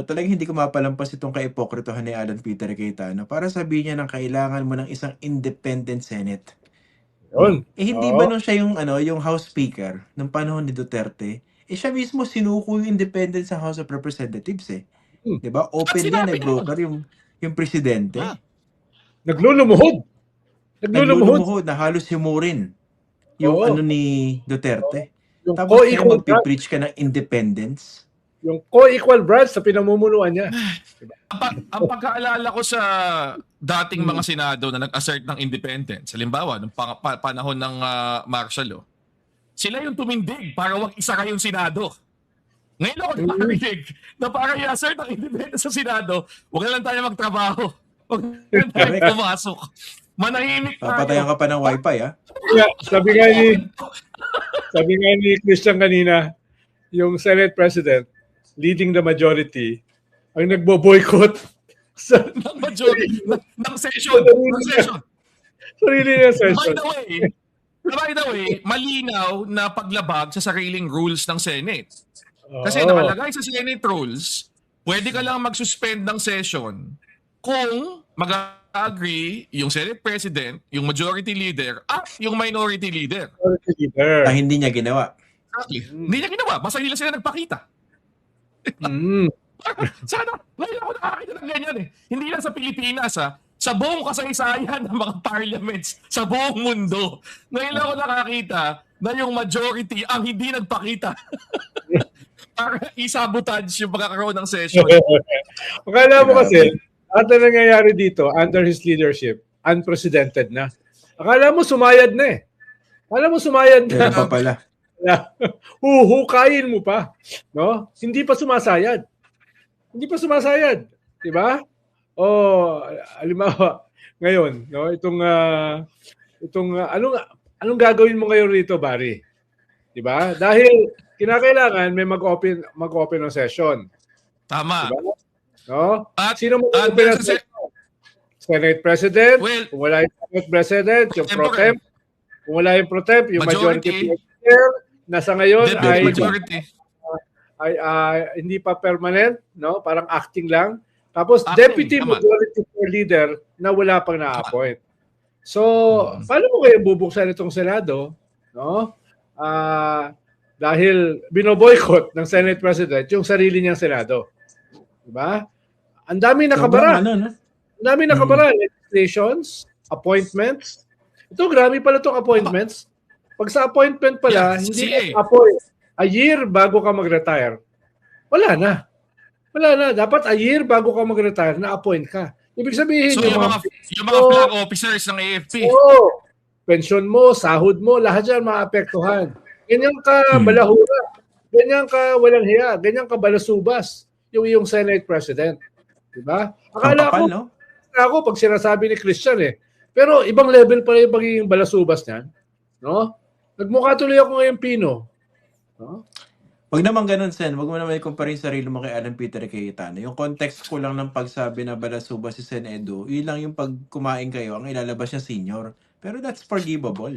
talagang hindi ko mapalampas itong kaipokritohan ni Alan Peter Cayetano para sabihin niya ng kailangan mo ng isang independent Senate. Yun. Hindi ba nung siya yung yung House Speaker nung panahon ni Duterte, siya mismo sinuko yung independence sa House of Representatives eh. 'Di ba? Open yan broker yung presidente. Naglulumuhod. Naglulumuhod na halos himurin yung ni Duterte. Yung Tapos kayo magpipreach ka ng independence. Yung co-equal branch sa pinamumunuan niya. Ang pagkaalala ko sa dating mga senado na nag-assert ng independence, halimbawa, nung panahon ng martial law, sila yung tumindig para wag isara yung senado. Ngayon ako nakarinig na para i-assert ng independence sa senado, wag na lang tayo magtrabaho. Wag na lang tayo pumasok. Manahimik tayo. Papatayan ka pa ng wifi, ha? Yeah, sabi nga ni Christian kanina, yung Senate President, leading the majority, ang nagbo-boycott ng majority, ng session. Sarili niya session. By the way, malinaw na paglabag sa sariling rules ng Senate. Kasi nakalagay sa Senate rules, pwede ka lang mag-suspend ng session kung mag-agree yung Senate President, yung Majority Leader, at yung Minority Leader. Na hindi niya ginawa. Exactly. Hindi niya ginawa. Basta hindi sila nagpakita. Sana, ngayon ako nakakita ng ganyan eh. Hindi lang sa Pilipinas sa buong kasaysayan ng mga parliaments sa buong mundo. Ngayon ako nakakita na yung majority ang hindi nagpakita. Para isabotage yung pagkakaroon ng session. Akala mo kasi, at na nangyayari dito, under his leadership, unprecedented na. Akala mo sumayad na eh. Akala mo sumayad na. Pero pa pala. Huhukayin mo pa. No? Hindi pa sumasayad. Hindi pa sumasayad. Diba? Halimbawa, ngayon, no? Anong gagawin mo ngayon rito, Barry? Diba? Dahil kinakailangan may mag-open ng session. Tama. Diba? No? Sino mo mag-open ng session? Senate President? Well, kung wala yung Senate President, yung pro temp. Kung wala yung pro temp, yung majority leader. Nasa ngayon ay hindi pa permanent, no? Parang acting lang. Tapos deputy majority leader na wala pang na-appoint. So, paano mo kayo bubuksan itong Senado, no? Dahil binoboycott ng Senate President yung sarili niyang Senado. Diba? Ang dami nakabara. Ang dami nakabara. Legislations, appointments. Ito, grabe pala itong appointments. Pag sa appointment pala, hindi ka appoint a year bago ka mag-retire. Wala na. Dapat a year bago ka mag-retire, na-appoint ka. Ibig sabihin, so yung mga flag officers ng AFP. Pension mo, sahod mo, lahat yan maapektuhan. Ganyan ka balahura. Ganyan ka walang hiya. Ganyan ka balasubas. Yung Senate President. Diba? Akala ko, pag sinasabi ni Christian pero ibang level pa rin yung pagiging balasubas niyan. No? Nagmukha tuloy ako ngayon Pino. No? Wag naman ganun, Sen. Wag mo naman i-compare yung sarili mo kay Alan Peter Cayetano. Yung context ko lang ng pagsabi na balasubas si Sen Edu, yun lang yung pag kumain kayo, ang ilalabas niya senior. Pero that's forgivable.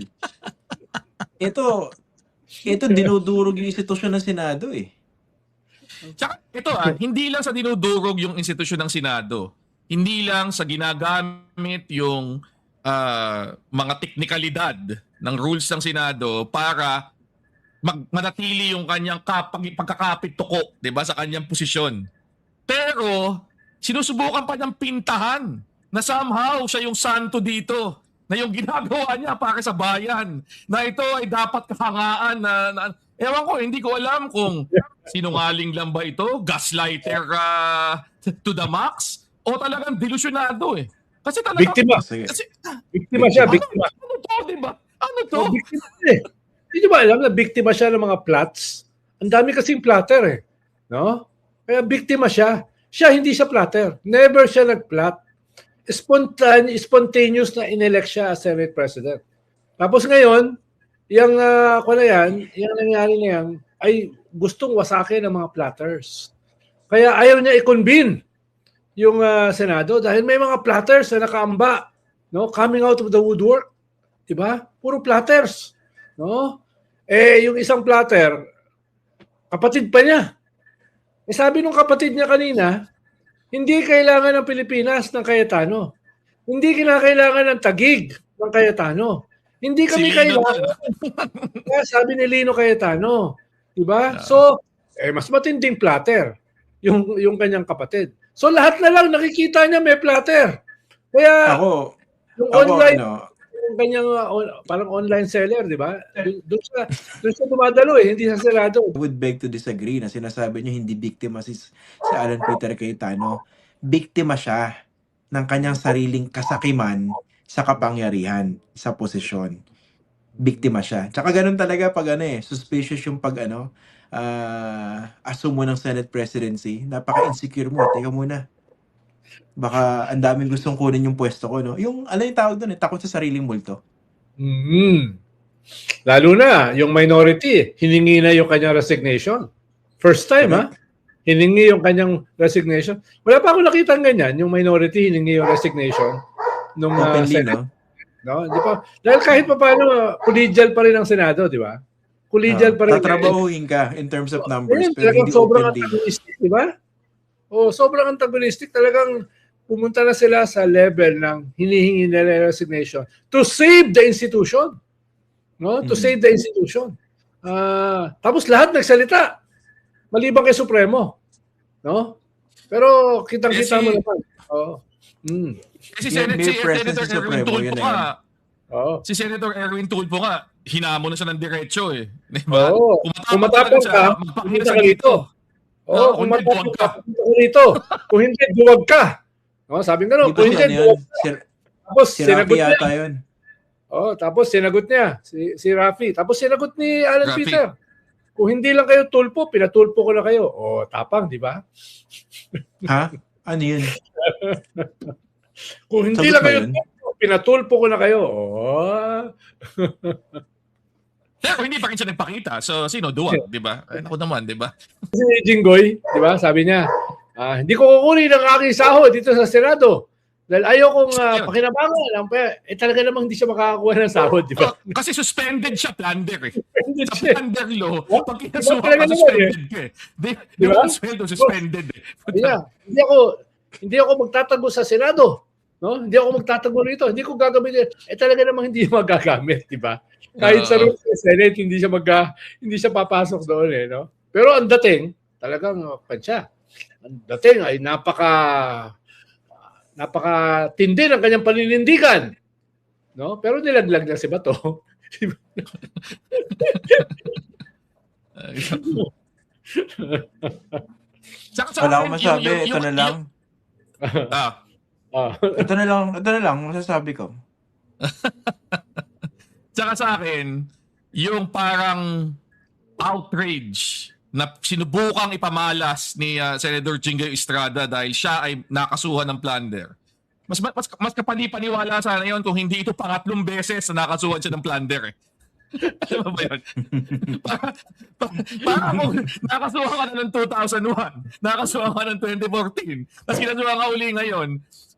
Ito dinudurog yung institusyon ng Senado eh. Tsaka ito hindi lang sa dinudurog yung institusyon ng Senado. Hindi lang sa ginagamit yung mga teknikalidad ng rules ng Senado para manatili yung kanyang pagkakapit tuko, 'di ba, sa kanyang posisyon. Pero sinusubukan pa niyang pintahan na somehow siya yung santo dito, na yung ginagawa niya para sa bayan, na ito ay dapat kahangaan na ewan ko, hindi ko alam kung sinungaling lang ba ito, gaslighter to the max, o talagang delusyonado eh. Kasi talagang biktima siya. Ano to, diba? Ano to? Biktima eh. Hindi ba alam na biktima siya ng mga plots? Ang dami kasing plotter eh. No? Kaya biktima siya. Siya hindi siya plotter. Never siya nag-plot. Spontaneous na inelect siya as Senate President. Tapos ngayon, yung nangyari na yan, ay gustong wasakin ng mga plotters. Kaya ayaw niya i-convene yung Senado dahil may mga plotters na nakaamba, no, coming out of the woodwork. Diba? Puro plotters. No? Yung isang plotter, kapatid pa niya. sabi nung kapatid niya kanina, hindi kailangan ng Pilipinas ng Cayetano. Hindi kinakailangan ng Taguig ng Cayetano. Hindi kami Si Lino kailangan. Kaya sabi ni Lino Cayetano. Diba? Ah. So, mas matinding platter yung kanyang kapatid. So, lahat na lang nakikita niya may platter. Kaya, yung online, yung kanyang parang online seller, di ba? Doon siya dumadalo hindi sa Senado. I would beg to disagree na sinasabi niyo hindi biktima si Alan Peter Cayetano. Biktima siya ng kanyang sariling kasakiman sa kapangyarihan, sa posisyon. Biktima siya. Tsaka ganun talaga pag suspicious yung pag assume mo ng Senate presidency, napaka-insecure mo. Teka muna. Baka ang daming gustong kunin yung pwesto ko, no? Yung, yung tawag doon, takot sa sariling multo. Lalo na, yung minority, hiningi na yung kanyang resignation. First time, hiningi yung kanyang resignation. Wala pa ako nakita ganyan, yung minority hiningi yung resignation nung Senate. No? Di pa, dahil kahit pa paano, collegial pa rin ang Senado, di ba? Collegial pa rin. Tatrabahuin ka in terms of numbers. Pero hindi sobrang antagonistic, di ba? Sobrang antagonistic. Talagang pumunta na sila sa level ng hinihingi nila resignation to save the institution. No? To save the institution. Tapos lahat nagsalita. Maliban kay Supremo. No? Pero kitang-kita mo naman. Si Senator Erwin Tulfo nga. Si Senator Erwin Tulfo nga, hinamo na siya ng diretso Diba? Kung matapang ka, magpakita ka dito. Kung matapang ka, magpakita ka dito. Kung hindi, duwag ka. Sabi nga no, kung hindi, duwag ka. Tapos sinagot niya. Tapos sinagot niya, si Rafi. Tapos sinagot ni Alan Peter. Kung hindi lang kayo tulpo, pinatulpo ko na kayo. Tapang, di ba? Ha? Ano yun? Kung hindi lang kayo tulpo, pinatulpo ko na kayo. Pero hindi pa rin siya nagpakita. So, sino? Duwag, di ba? Ako naman, di ba? Si Jinggoy, di ba? Sabi niya, hindi ko kukunin ang aking sahod dito sa Senado. Dahil ayaw kong pakinabangan. Talaga namang hindi siya makakakuha ng sahod, di ba? Kasi suspended siya, plunder Sa siya. plunder law, pag kinasuha Talaga ka, naman, suspended ka Di ba? ba? Sweldo, suspended Hindi ako magtatago sa Senado. No? Hindi ako magtatago rito. Hindi ko gagamitin. Talaga namang hindi magagamit, di ba? Kahit sa Senate, hindi siya papasok doon no? Pero ang dating, talagang pansya. Ang dating ay napaka-tindi ng kanyang paninindigan. No? Pero nilaglag na si Bato. Wala akong masabi. Ito na lang. Ito na lang masasabi ko. Tsaka sa akin, yung parang outrage na sinubukang ipamalas ni Senator Jinggoy Estrada dahil siya ay nakasuhan ng plunder. Mas kapani-paniwala sana yun kung hindi ito pangatlong beses na nakasuhan siya ng plunder Alam mo ba yun? Para kung nakasuhan ka na ng 2001, nakasuhan ka ng 2014, tapos kinasuhan ka uli ngayon,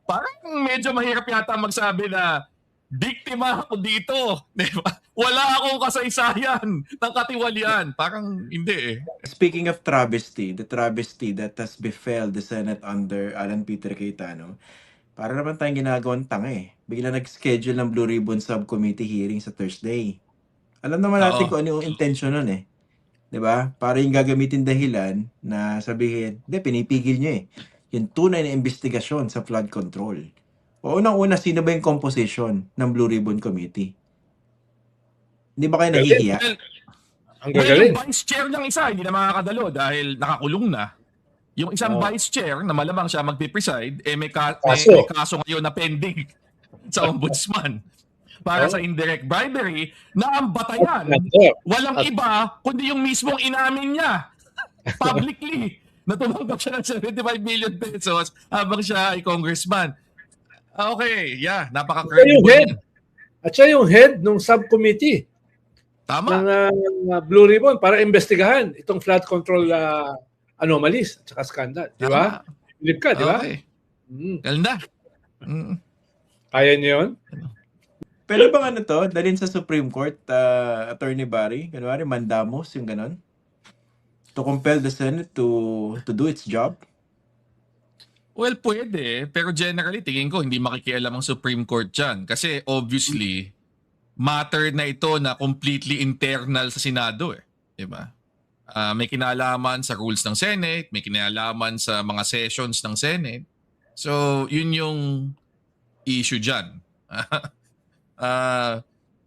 parang medyo mahirap yata magsabi na biktima ako dito. Diba? Wala akong kasaysayan ng katiwalian. Parang hindi Speaking of travesty, the travesty that has befell the Senate under Alan Peter Cayetano, para naman tayong ginagawang tanga Bigla nag-schedule ng Blue Ribbon Subcommittee hearing sa Thursday. Alam naman natin kung ano yung intention nun Diba? Para yung gagamitin dahilan na sabihin, hindi, pinipigil nyo yung tunay na investigasyon sa flood control. O unang-una, sino ba yung composition ng Blue Ribbon Committee? Hindi ba kayo nahihiya? Ang gagaling. Yung vice chair lang isa, hindi na makakadalo dahil nakakulong na. Yung isang vice chair na malamang siya magpipreside, may kaso ngayon na pending sa ombudsman para sa indirect bribery na ang batayan walang iba kundi yung mismong inamin niya publicly na tumanggap siya ng 75 million pesos habang siya ay congressman. Okay, napaka-credible. At siya yung head ng subcommittee. Tama. Ng Blue Ribbon para investigahan itong flood control anomalies at saka scandal. Di ba? Bilib ka, di ba? Okay. Ganda. Kaya niyo yun? Pwede bang dalhin sa Supreme Court, Attorney Barry? Ganun, mandamos, yung ganon? to compel the Senate to do its job? Well, pwede. Pero generally, tingin ko, hindi makikialam ang Supreme Court dyan. Kasi obviously, matter na ito na completely internal sa Senado eh. Diba? May kinalaman sa rules ng Senate, may kinalaman sa mga sessions ng Senate. So, yun yung issue dyan.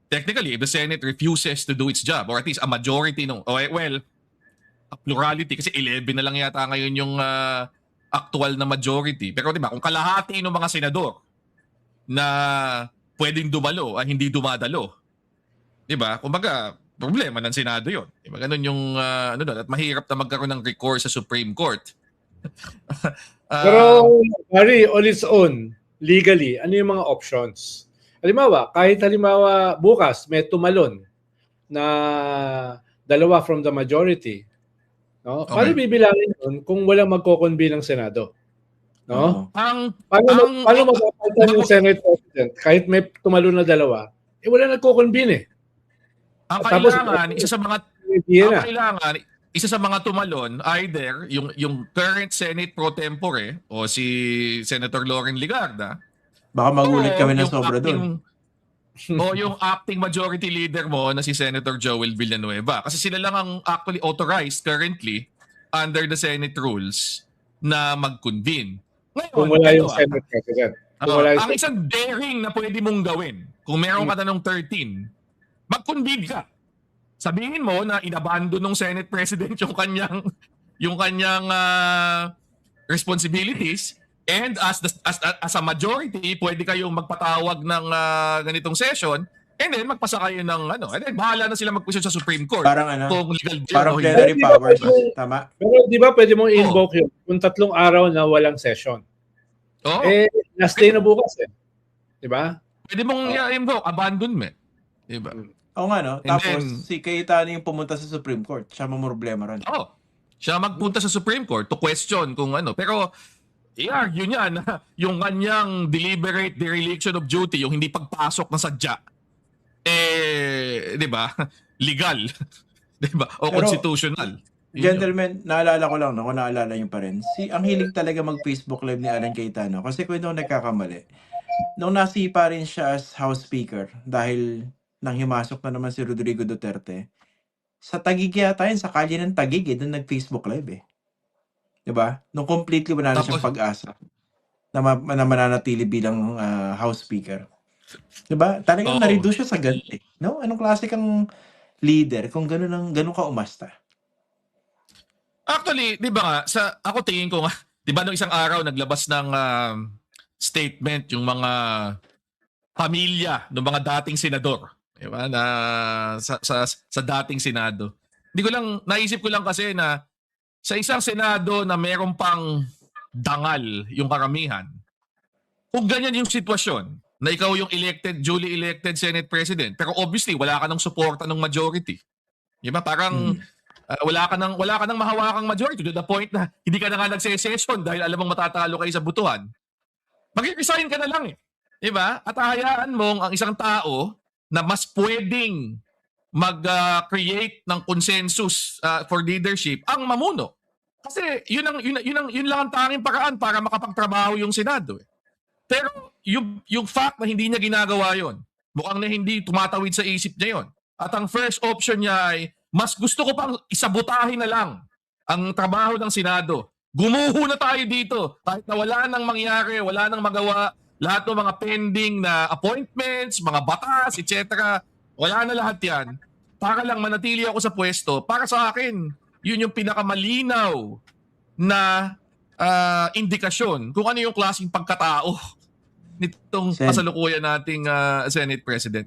Technically, if the Senate refuses to do its job, or at least a majority a plurality, kasi 11 na lang yata ngayon yung actual na majority. Pero diba, kung kalahati ng mga senador na pwedeng dumalo ay hindi dumadalo, diba? Kumbaga, problema ng Senado yun. Diba? Ganun yung, at mahirap na magkaroon ng recourse sa Supreme Court. Pero, Harry, on its own, legally, ano yung mga options? Kahit bukas may tumalon na dalawa from the majority, no? Okay. Paano bibilangin yun kung walang magko-convene ng Senado? No? Paano mapapalitan yung Senate President kahit may tumalon na dalawa? Wala nagko-convene eh. Ang Tapos, kailangan, isa sa mga tumalon, either yung current Senate pro tempore o si Senator Loren Ligarda, Baka magulit kami ng yung sobra doon. o yung acting majority leader mo na si Senator Joel Villanueva. Kasi sila lang ang actually authorized currently under the Senate rules na mag-convene. Ngayon, Kung wala yung Senate President. ang isang daring na pwede mong gawin, kung meron ka na ng 13, mag-convene ka. Sabihin mo na inabandon ng Senate President yung kanyang responsibilities, and as a majority, pwede kayong magpatawag ng ganitong session, and then magpasa kayo ng and then bahala na sila mag-question sa Supreme Court. Parang Kung legal parang o hindi. plenary powers. Tama? Pero di ba pwede mong invoke yun kung 3 araw na walang session? Oo. Last day na bukas eh. Di ba? Pwede mong i-invoke abandonment. Diba? Oo nga, no? And Tapos, then, si Cayetano yung pumunta sa Supreme Court. Siya problema ron. siya magpunta sa Supreme Court to question kung pero i-argue niya na yung kanyang deliberate dereliction of duty, yung hindi pagpasok ng sadya, di ba, legal, di ba, o Pero, constitutional. Gentlemen, naalala ko lang, no, kung naalala nyo pa rin, ang hilig talaga mag-Facebook Live ni Alan Cayetano, kasi kung hindi nagkakamali, nung nasipa rin siya as House Speaker, dahil nang himasok na naman si Rodrigo Duterte, sa Taguig yata yun, sa kalye ng Taguig, doon nag-Facebook Live eh. Diba? Nung completely wala na siyang pag-asa na mananatili bilang House Speaker. Diba? Talagang na-reduce siya sa ganti. No? Anong klase kang leader kung ganun ka umasta? Actually, di ba nga, ako tingin ko nga, di ba nung isang araw naglabas ng statement yung mga pamilya ng mga dating senador, di ba, na sa dating Senado. Naisip ko lang kasi na sa isang Senado na meron pang dangal yung karamihan, kung ganyan yung sitwasyon, na ikaw yung duly elected Senate President, pero obviously wala ka ng suporta ng majority. Di ba? Parang wala ka nang mahawakang majority to the point na hindi ka na nga nagse-session dahil alam mong matatalo kayo sa butuhan. Mag-resign ka na lang eh. Di ba? At hayaan mong ang isang tao na mas pwedeng mag-create ng consensus for leadership ang mamuno. Kasi yun lang ang tanging paraan para makapagtrabaho yung Senado. Eh. Pero yung fact na hindi niya ginagawa yon, mukhang na hindi tumatawid sa isip niya yon. At ang first option niya ay, mas gusto ko pang isabotahin na lang ang trabaho ng Senado. Gumuho na tayo dito. Kahit na wala nang mangyari, wala nang magawa, lahat ng mga pending na appointments, mga batas, etc. Wala na lahat yan. Para lang manatili ako sa pwesto, para sa akin, yun yung pinakamalinaw na indikasyon kung ano yung klaseng pagkatao nitong kasalukuyan nating Senate President.